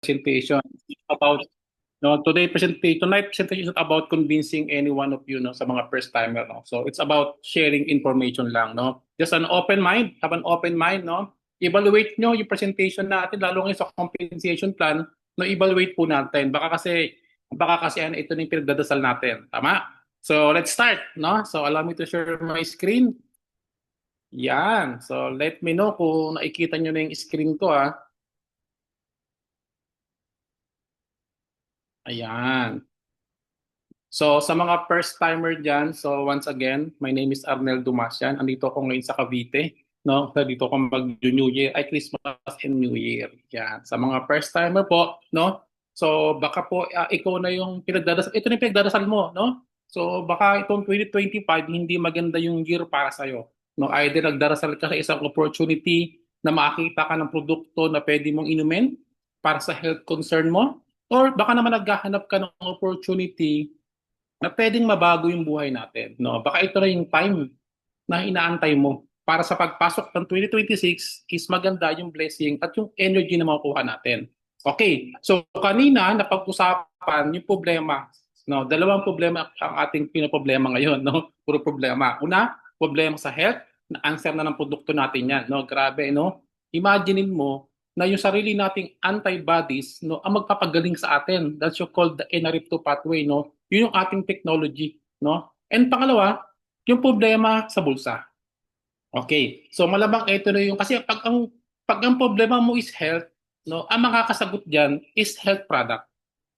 presentation about no today presentation tonight presentation is not about convincing any one of you no sa mga first timer no. So it's about sharing information lang no. Just an open mind, have an open mind no. Evaluate nyo yung presentation natin lalo ngayon sa compensation plan no evaluate po natin. Baka kasi ano ito na yung pinagdadasal natin. Tama? So let's start no. So allow me to share my screen. Yan. So let me know kung nakikita nyo na yung screen ko ah. Ayan. So sa mga first timer diyan, so once again, my name is Arnel Dumasian. Andito ako ngayon sa Cavite, no? Dito ako mag-New Year, ay Christmas and New Year. Yan. Sa mga first timer po, no? So baka po ikaw na yung pinagdadasal. Ito na yung pinagdadasal mo, no? So baka itong 2025 hindi maganda yung year para sa iyo. No, either nagdarasal ka sa isang opportunity na makakita ka ng produkto na pwede mong inumin para sa health concern mo, or baka naman naghahanap ka ng opportunity na pwedeng mabago yung buhay natin. No? Baka ito na yung time na inaantay mo para sa pagpasok ng 2026 is maganda yung blessing at yung energy na makukuha natin. Okay, so kanina napag-usapan yung problema. No, dalawang problema ang ating pinoproblema ngayon. No? Puro problema. Una, problema sa health. Na-answer na ng produkto natin yan. No? Grabe, no? Imaginein mo na yung sarili nating antibodies no ang magpapagaling sa atin. That's so called the NRF2 pathway no. Yun yung ating technology no. And pangalawa, yung problema sa bulsa. Okay. So malamang ito na yung kasi pag ang problema mo is health no, ang makakasagot diyan is health product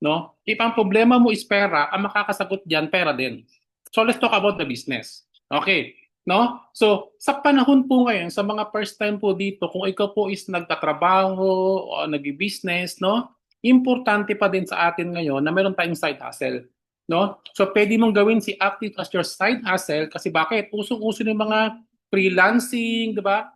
no. If ang problema mo is pera, ang makakasagot diyan pera din. So let's talk about the business. Okay. No? So, sa panahon po ngayon, sa mga first time po dito, kung ikaw po is nagtatrabaho o nag-business, no? Importante pa din sa atin ngayon na meron tayong side hustle. No? So, pwede mong gawin si Active as your side hustle kasi bakit? Usong-uso yung mga freelancing, di ba?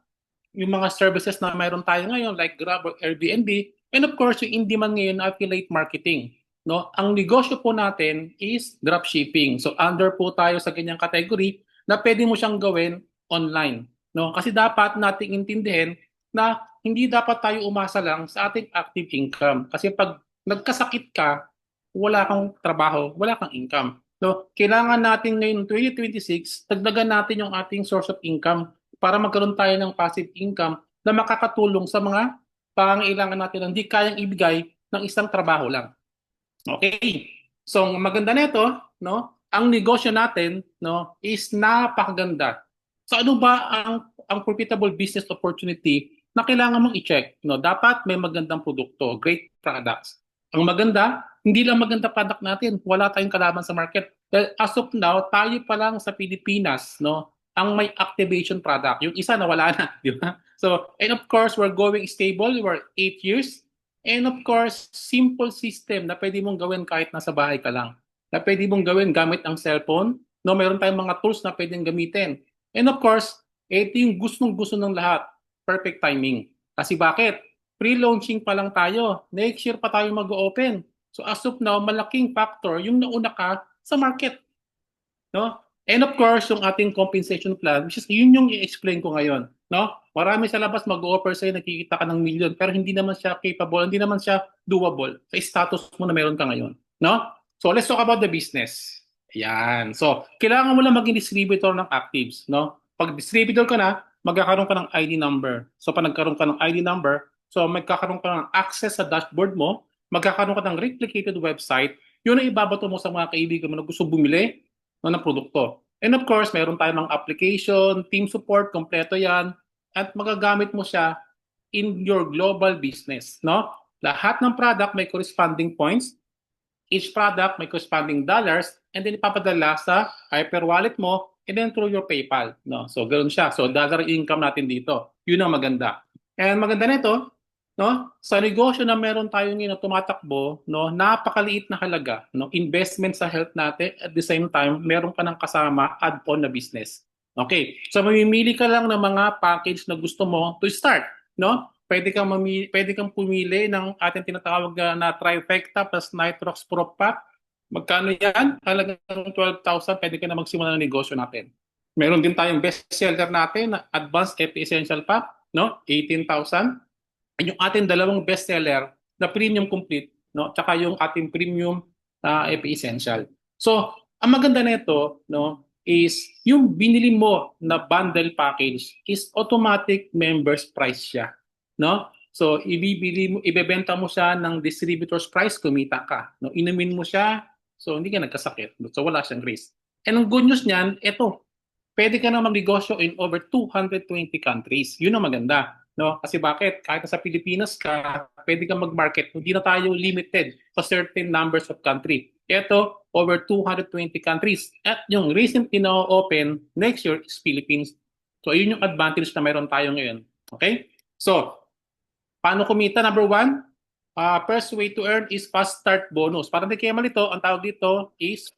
Yung mga services na meron tayo ngayon like Grab or Airbnb, and of course yung in demand ngayon affiliate marketing. No, ang negosyo po natin is dropshipping. So under po tayo sa ganyang category na pwede mo siyang gawin online. No, kasi dapat nating intindihin na hindi dapat tayo umasa lang sa ating active income. Kasi pag nagkasakit ka, wala kang trabaho, wala kang income. No, kailangan natin ngayon 2026, dagdagan natin yung ating source of income para magkaroon tayo ng passive income na makakatulong sa mga pangangailangan natin na hindi kayang ibigay ng isang trabaho lang. Okay. So, maganda nito, no? Ang negosyo natin, no, is napakaganda. So, ano ba ang profitable business opportunity na kailangan mong i-check, no? Dapat may magandang produkto, great products. Ang maganda, hindi lang maganda product natin, wala tayong kalaban sa market. Dahil as of now, tayo pa lang sa Pilipinas, no, ang may activation product. Yung isa nawala na, di ba? So, and of course, we're going stable. We're 8 years. And of course, simple system na pwede mong gawin kahit nasa bahay ka lang. Na pwede mong gawin gamit ang cellphone. No, meron tayong mga tools na pwedeng gamitin. And of course, ito yung gustong-gusto ng lahat. Perfect timing. Kasi bakit? Pre-launching pa lang tayo. Next year pa tayo mag-open. So as of now, malaking factor yung nauna ka sa market. No? And of course, yung ating compensation plan, which is yun yung i-explain ko ngayon. No? Marami sa labas mag-offer sa'yo, nakikita ka ng million, pero hindi naman siya capable, hindi naman siya doable sa status mo na meron ka ngayon. No? So let's talk about the business. Ayan. So, kailangan mo lang maging distributor ng actives. No? Pag distributor ka na, magkakaroon ka ng ID number. So, pag nagkaroon ka ng ID number, so magkakaroon ka ng access sa dashboard mo, magkakaroon ka ng replicated website, yun ang ibabato mo sa mga kaibigan mo na gusto bumili no, ng produkto. And of course, mayroon tayong mga application, team support, kompleto yan. At magagamit mo siya in your global business. No? Lahat ng product may corresponding points. Each product may corresponding dollars. And then ipapadala sa hyper wallet mo and then through your PayPal. No? So, ganoon siya. So, dollar income natin dito. Yun ang maganda. And maganda nito, no? Sa negosyo na meron tayo ngayon na tumatakbo, no, napakaliit na halaga, no, investment sa health natin at the same time meron ka ng kasama add-on na business. Okay. So mamimili ka lang ng mga package na gusto mo to start, no? Pwede kang pumili ng ating tinatawag na trifecta plus Nitrox Pro Pack. Magkano 'yan? Halagang 12,000, pwede ka na magsimula ng negosyo natin. Meron din tayong best seller natin na Advanced FP Essential Pack, no? 18,000. Yung ating dalawang bestseller na premium complete, no? Tsaka yung ating premium FA Essential. So, ang maganda nito, no, is yung binili mo na bundle package is automatic members price siya, no? So, ibebenta mo siya ng distributor's price, kumita ka. No? Inumin mo siya, so hindi ka nagkasakit. So, wala siyang risk. And ang good news niyan, ito, pwede ka na magnegosyo in over 220 countries. Yun ang maganda. No? Kasi bakit? Kahit sa Pilipinas ka, pwede kang mag-market. Hindi na tayo limited sa certain numbers of country. Ito, over 220 countries. At yung recently na open next year is Philippines. So, yun yung advantage na meron tayo ngayon. Okay? So, paano kumita? Number one, first way to earn is fast start bonus. Para hindi kayo malito, ang tawag dito is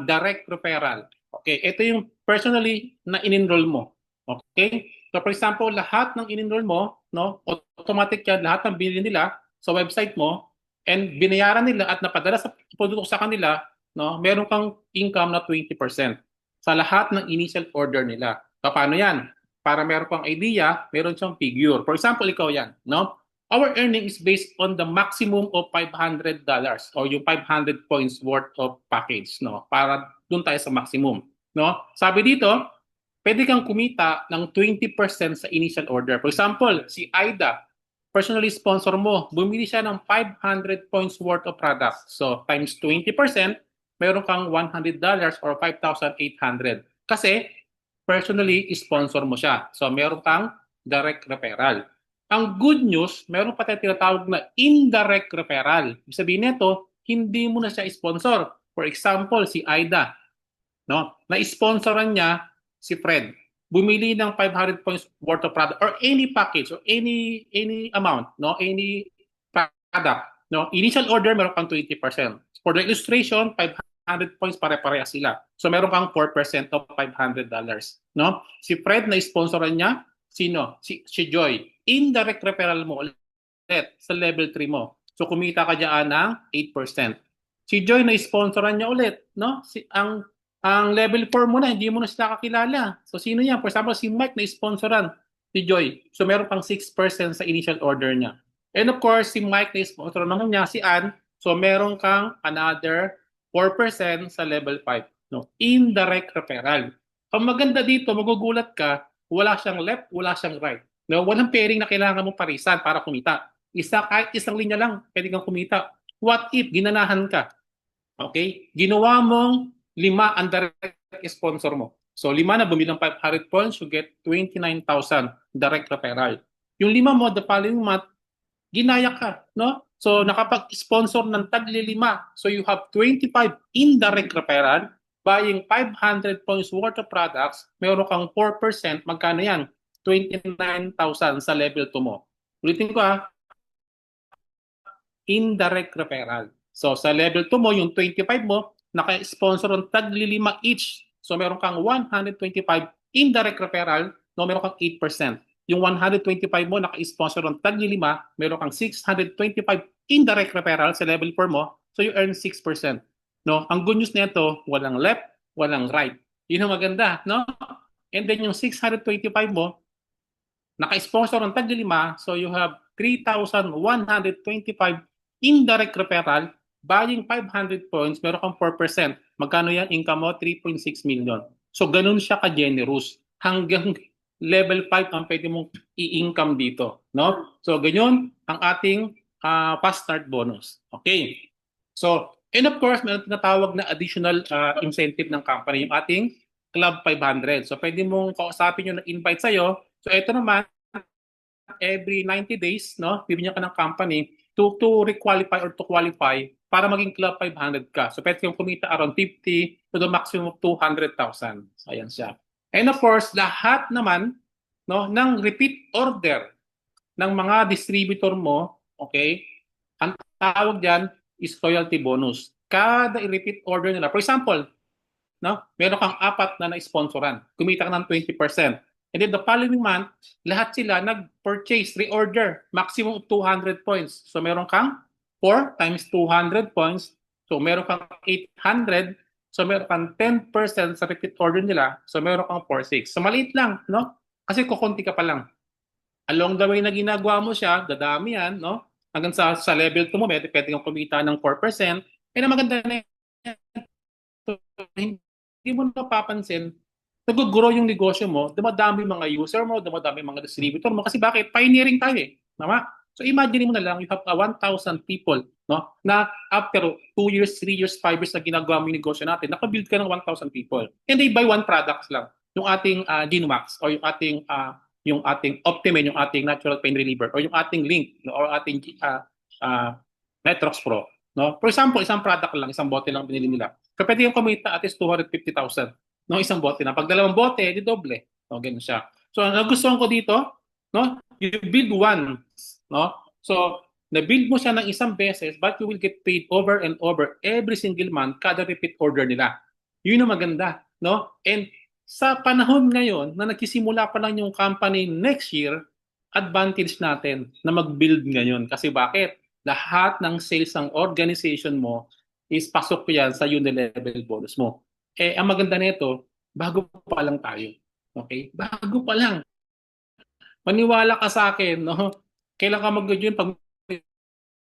direct referral. Okay, ito yung personally na in-enroll mo. Okay? So for example, lahat ng in-enroll mo, no, automatic yan, lahat ng binili nila sa website mo and binayaran nila at napadala sa produkto sa kanila, no, meron kang income na 20% sa lahat ng initial order nila. So, paano yan? Para meron kang idea, meron siyang figure. For example, ikaw yan, no? Our earning is based on the maximum of $500 or yung 500 points worth of package, no? Para doon tayo sa maximum, no? Sabi dito, pwede kang kumita ng 20% sa initial order. For example, si Aida, personally sponsor mo, bumili siya ng 500 points worth of product. So, times 20%, meron kang $100 or 5,800. Kasi, personally sponsor mo siya. So, meron kang direct referral. Ang good news, meron pa tayong tinatawag na indirect referral. Ibig sabihin nito, hindi mo na siya sponsor. For example, si Aida, no? Na-sponsoran niya si Fred. Bumili ng 500 points worth of product or any package or any amount, no? Any product, no? Initial order meron kang 20%. For the illustration, 500 points pare-pareha sila. So meron kang 4% of $500, no? Si Fred na sponsoran niya, sino? Si Joy. Indirect referral mo ulit sa level 3 mo. So kumita ka diyan ng 8%. Si Joy na sponsoran niya ulit, no? Ang level 4 mo na, hindi mo na sila kakilala. So, sino yan? For example, si Mike na sponsoran si Joy. So, meron pang 6% sa initial order niya. And of course, si Mike na sponsoran naman niya, si Ann. So, meron kang another 4% sa level 5. No? Indirect referral. Ang maganda dito, magugulat ka, wala siyang left, wala siyang right. No? Walang pairing na kailangan mo parisan para kumita. Kahit isang linya lang, pwede kang kumita. What if ginanahan ka? Okay? Ginawa mong 5 ang direct sponsor mo. So 5 na bumili ng 500 points, you get 29,000 direct referral. Yung 5 mo, the following month, ginaya ka, no? So nakapag-sponsor ng tagli 5. So you have 25 indirect referral, buying 500 points worth of products, meron kang 4%, magkano yan? 29,000 sa level 2 mo. Ulitin ko indirect referral. So sa level 2 mo, yung 25 mo, naka-sponsor ng tagli 5 each. So meron kang 125 indirect referral, no, meron kang 8%. Yung 125 mo, naka-sponsor ng tagli 5, meron kang 625 indirect referral sa level 4 mo, so you earn 6%. No? Ang good news nito, walang left, walang right. Yun ang maganda, no? And then yung 625 mo, naka-sponsor ng tagli 5, so you have 3,125 indirect referral, buying 500 points, meron kang 4%. Magkano yan? Income mo, 3.6 million. So, ganun siya ka-generous. Hanggang level 5 ang pwede mong i-income dito. No? So, ganyan ang ating fast start bonus. Okay. So, and of course, meron tinatawag na additional incentive ng company, yung ating Club 500. So, pwede mong kausapin yung nag-invite sa'yo. So, ito naman, every 90 days, no, bibigyan ka ng company to requalify or to qualify para maging Club 500 ka. So, pwede kang kumita around 50 to the maximum of 200,000. So, ayan siya. And of course, lahat naman, no, ng repeat order ng mga distributor mo, okay, ang tawag dyan is loyalty bonus. Kada repeat order nila, for example, no, meron kang 4 na na-sponsoran, kumita ka ng 20%. And then the following month, lahat sila nag-purchase, reorder, maximum of 200 points. So meron kang 4 times 200 points. So meron kang 800. So meron kang 10% sa repeat order nila. So meron kang 4,600. So maliit lang, no? Kasi kukunti ka pa lang. Along the way na ginagawa mo siya, dadami yan, no? hanggang sa level 2 mo, pwede kang kumita ng 4%. Eh, na maganda na hindi mo napapansin, nag-grow yung negosyo mo, dumadami yung mga user mo, dumadami yung mga distributor mo. Kasi bakit? Pioneering tayo eh. Tama? So imagine mo na lang, you have 1,000 people, no? Na after 2 years, 3 years, 5 years na ginagawa mo yung negosyo natin, nakabuild ka ng 1,000 people. And they buy one product lang. Yung ating Genomax or yung ating Optimen, yung ating natural pain reliever or yung ating Link no? Or ating uh, Netrox Pro. No? For example, isang product lang, isang bote lang binili nila. Kaya pwede yung kumita at least 250,000 no? Isang bote na. Pag dalawang bote, di doble. No? Ganun siya. So, ang nagustuhan ko dito, no? You build one. No? So, na-build mo siya ng isang beses but you will get paid over and over every single month kada repeat order nila. Yun ang maganda. No? And sa panahon ngayon na nagsisimula pa lang yung company next year, advantage natin na mag-build ngayon. Kasi bakit? Lahat ng sales ng organization mo is pasok yan sa unilevel bonus mo. Eh, ang maganda nito, bago pa lang tayo. Okay? Bago pa lang. Maniwala ka sa akin, no? Kailan ka mag-join pag may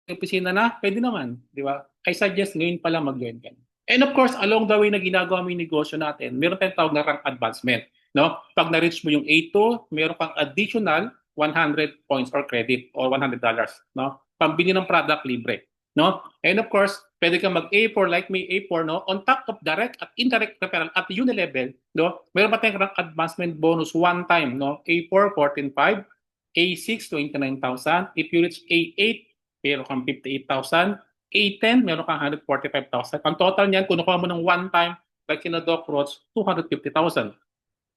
opisina na? Pwede naman, di ba? I suggest ngayon pa lang mag-join ka. And of course, along the way na ginagawa mo yung negosyo natin, meron tayong tawag na rank advancement. No? Pag na-reach mo yung A2, meron kang additional 100 points or credit or $100. No? Pambili ng product libre. No? And of course, pwede kang mag-A4 like may A4 no? On top of direct at indirect referral at unilevel, no? Meron pa tayong rank advancement bonus one time. No? A4, 14,500. A6, 29,000. If you reach A8, meron kang 58,000. A10, meron kang 145,000. Ang total niyan, kung nakuha mo ng one time, like kina Doc Rods, 250,000.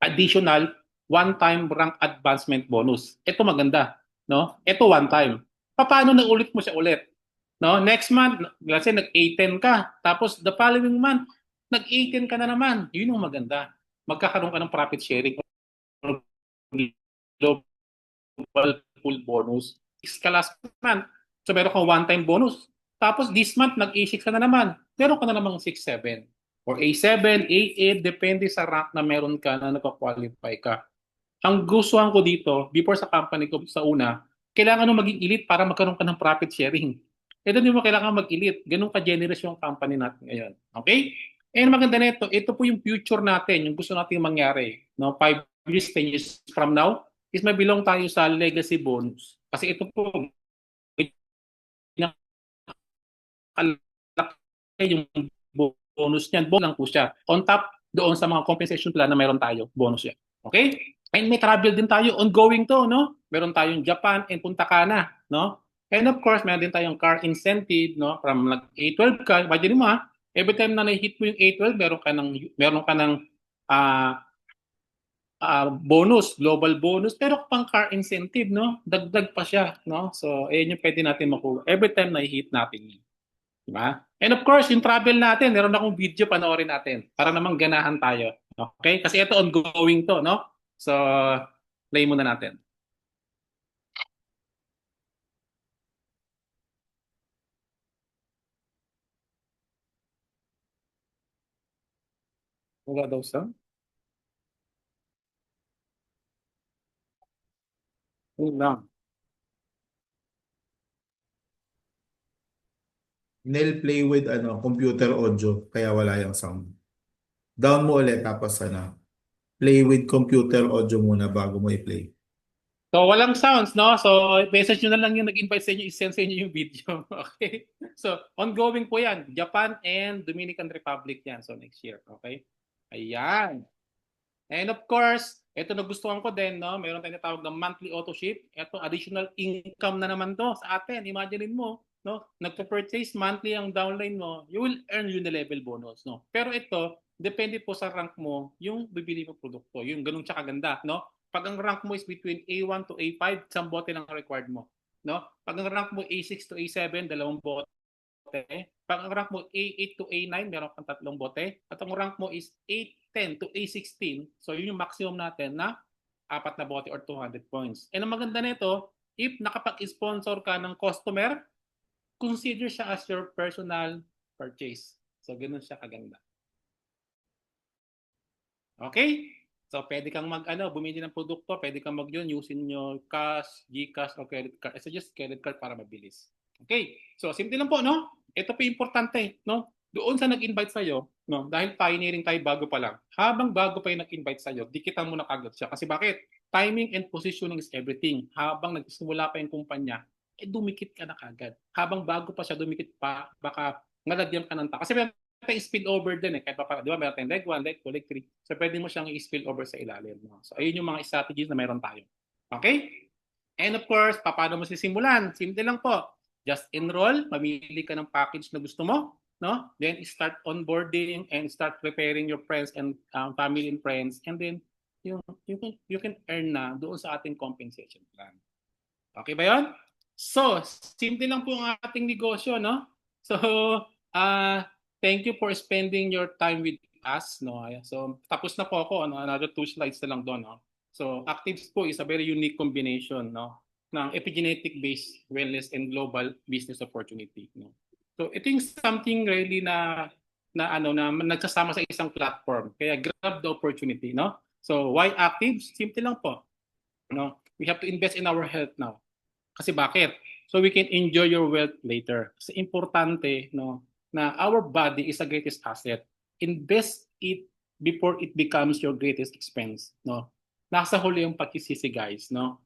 Additional, one-time rank advancement bonus. Ito maganda. No? Ito one time. Paano na ulit mo siya ulit? No? Next month, let's say nag-A10 ka. Tapos the following month, nag-A10 ka na naman. Yun yung maganda. Magkakaroon ka ng profit sharing or global full bonus. Ka last month. So meron kang one-time bonus. Tapos this month, nag-A6 ka na naman. Meron ka na namang 6-7. Or A7, A8, depende sa rank na meron ka na nagpa-qualify ka. Ang gustuhan ko dito, before sa company ko sa una, kailangan mo maging elite para magkaroon ka ng profit sharing. Ito din mo kailangan mag-elite. Ganun ka-generous yung company natin ngayon. Okay? And maganda nito, ito po yung future natin, yung gusto natin mangyari. No? 5 years, 10 years from now, is mabilong tayo sa legacy bonus. Kasi ito po, yung bonus niyan, bonus lang po siya. On top, doon sa mga compensation plan na meron tayo, bonus yan. Okay? And may travel din tayo, ongoing to, no? Meron tayong Japan and Punta Cana, no? And of course, meron din tayong car incentive, no? From A12 ka, imagine mo ha, every time na na-hit mo yung A12, meron ka ng uh, bonus, global bonus, pero pang car incentive, no? Dagdag pa siya, no? So, ayun yung pwede natin makuha. Every time na-hit natin yun. Diba? And of course, yung travel natin, meron akong video, panoorin natin para namang ganahan tayo. Okay? Kasi ito ongoing to, no? So, play muna natin. Wala daw sa? Yun lang. Nail play with computer audio kaya wala yung sound. Down mo ulit tapos play with computer audio muna bago mo i-play. So, walang sounds, no? So, message nyo na lang yung nag-invite sa inyo, i-send sa inyo yung video. Okay? So, ongoing po yan. Japan and Dominican Republic yan. So, next year. Okay? Ayan. And of course, ito nagustuhan ko din, no? Meron tayong tawag na monthly auto ship. Ito additional income na naman to sa atin. Imaginein mo, no? Nagpo-purchase monthly ang downline mo, you will earn yung level bonus, no? Pero ito, depende po sa rank mo, yung bibili mo produkto. Yung ganun siya kaganda, no? Pag ang rank mo is between A1 to A5, isang bote lang required mo, no? Pag ang rank mo A6 to A7, dalawang bote. Pag ang rank mo A8 to A9, meron kang tatlong bote. At ang rank mo is A10 to A16, so yun yung maximum natin na apat na bote or 200 points. And ang maganda nito, if nakapag-sponsor ka ng customer, consider siya as your personal purchase. So, ganun siya kaganda. Okay? So, pwede kang bumili ng produkto, pwede kang mag-yun using your cash, GCash, or credit card. I suggest credit card para mabilis. Okay, so simple lang po, no? Ito po importante, no? Doon sa nag-invite sa'yo, no? Dahil pioneering tayo bago pa lang. Habang bago pa yung nag-invite sa'yo, dikitan mo na kagad siya. Kasi bakit? Timing and positioning is everything. Habang nagsimula pa yung kumpanya, dumikit ka na kagad. Habang bago pa siya, dumikit pa, baka ngalagyan ka ng Kasi meron tayong spill over din eh. Kahit pa, di ba, meron tayong leg 1, leg 2, leg 3. So pwede mo siyang i-spill over sa ilalim. No? So ayun yung mga strategies na meron tayo. Okay? And of course, paano mo sisimulan? Simple lang po. Just enroll, mamili ka ng package na gusto mo, no? Then start onboarding and start preparing your friends and family and friends, and then you can earn na doon sa ating compensation plan. Okay ba 'yon? So, simple lang po ang ating negosyo, no? So, uh, thank you for spending your time with us, no? So, tapos na po ako, no? Another 2 slides na lang doon, no? So, Actives po is a very unique combination, no, ng epigenetic-based wellness and global business opportunity, no. So, ito yung something really na nagsasama sa isang platform. Kaya grab the opportunity, no. So, why Actives? Simple lang po, no. We have to invest in our health now. Kasi bakit? So we can enjoy your wealth later. Kasi importante, no, na our body is the greatest asset. Invest it before it becomes your greatest expense, no. Nasa huli yung pagkisisi, guys, no.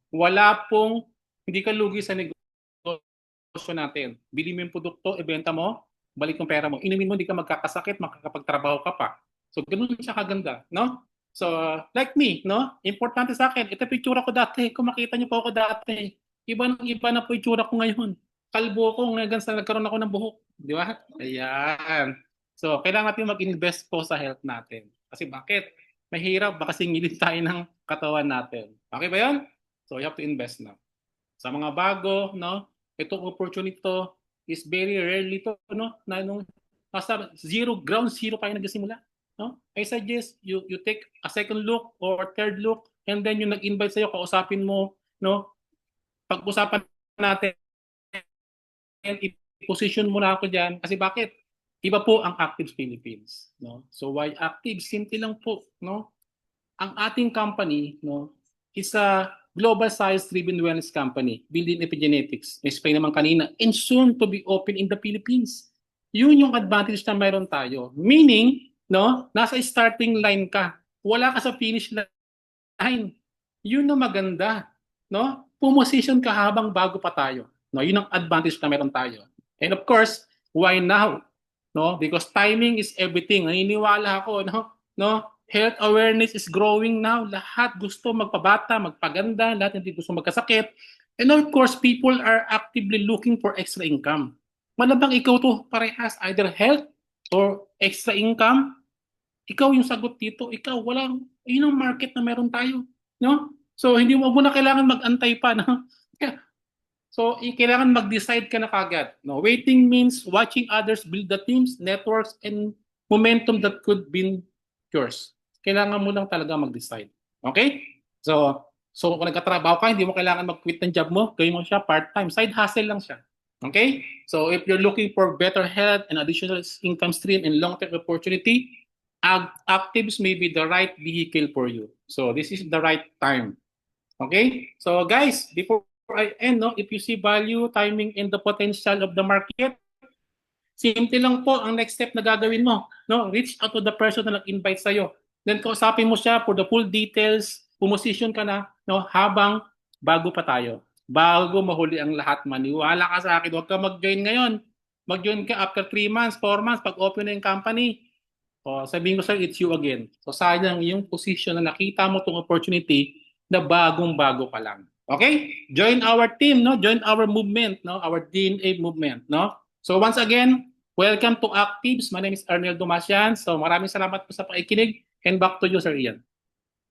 Hindi ka lugi sa negosyo natin. Bili mo yung produkto, ibenta mo, balik yung pera mo. Inumin mo, hindi ka magkakasakit, makakapagtrabaho ka pa. So ganun siya kaganda, no. So like me, no, importante sa akin, ito picture ko dati, kung makita niyo po ako dati, iba na po itsura ko ngayon. Kalbo ko hanggang sa nagkaroon ako ng buhok. Di ba? Ayan. So, kailangan natin mag-invest po sa health natin. Kasi bakit? Mahirap, baka singilin tayo ng katawan natin. Okay ba yan? So, you have to invest na. Sa mga bago, no? Itong opportunity to is very rarely to, no? Na nung nasa ground zero pa yung nagsimula. No? I suggest you take a second look or third look, and then yung nag-invite sa'yo, kausapin mo, no? Pag-usapan natin, i-position mo na ako dyan. Kasi bakit? Iba po ang Actives Philippines. No? So why Actives? Simple lang po. No? Ang ating company, no, is a global science-driven wellness company, building epigenetics. Explain naman kanina, and soon to be open in the Philippines. Yun yung advantage na mayroon tayo. Meaning, no, nasa starting line ka. Wala ka sa finish line. Yun ang maganda. No? Pumosisyon ka habang bago pa tayo. No, yun ang advantage na meron tayo. And of course, why now? No, because timing is everything. Naniniwala ako, no? No? Health awareness is growing now. Lahat gusto magpabata, magpaganda, lahat hindi gusto magkasakit. And of course, people are actively looking for extra income. Malabang ikaw to parehas, either health or extra income. Ikaw yung sagot dito. Ikaw, yun ang market na meron tayo. No? So, hindi mo na kailangan mag-antay pa. No? So, kailangan mag-decide ka na kagad. No? Waiting means watching others build the teams, networks, and momentum that could be yours. Kailangan mo lang talaga mag-decide. Okay? So kung nagkatrabaho ka, hindi mo kailangan mag-quit ng job mo. Gawin mo siya part-time. Side hustle lang siya. Okay? So, if you're looking for better health and additional income stream and long-term opportunity, Actives may be the right vehicle for you. So, this is the right time. Okay? So, guys, before I end, no, if you see value, timing, and the potential of the market, simple lang po ang next step na gagawin mo. No? Reach out to the person na nag-invite sa'yo. Then, kausapin mo siya for the full details, pumosisyon ka na, no, habang bago pa tayo. Bago mahuli ang lahat, maniwala ka sa akin, huwag ka mag-join ngayon. Mag-join ka after 3 months, 4 months, pag open na yung company. O, sabihin ko sa'yo, it's you again. So, sayang yung position na nakita mo itong opportunity na bagong-bago pa lang. Okay? Join our team, no? Join our movement, no? Our DNA movement, no? So, once again, welcome to Actives. My name is Arnel Dumasian. So, maraming salamat po sa pakikinig. And back to you, Sir Ian.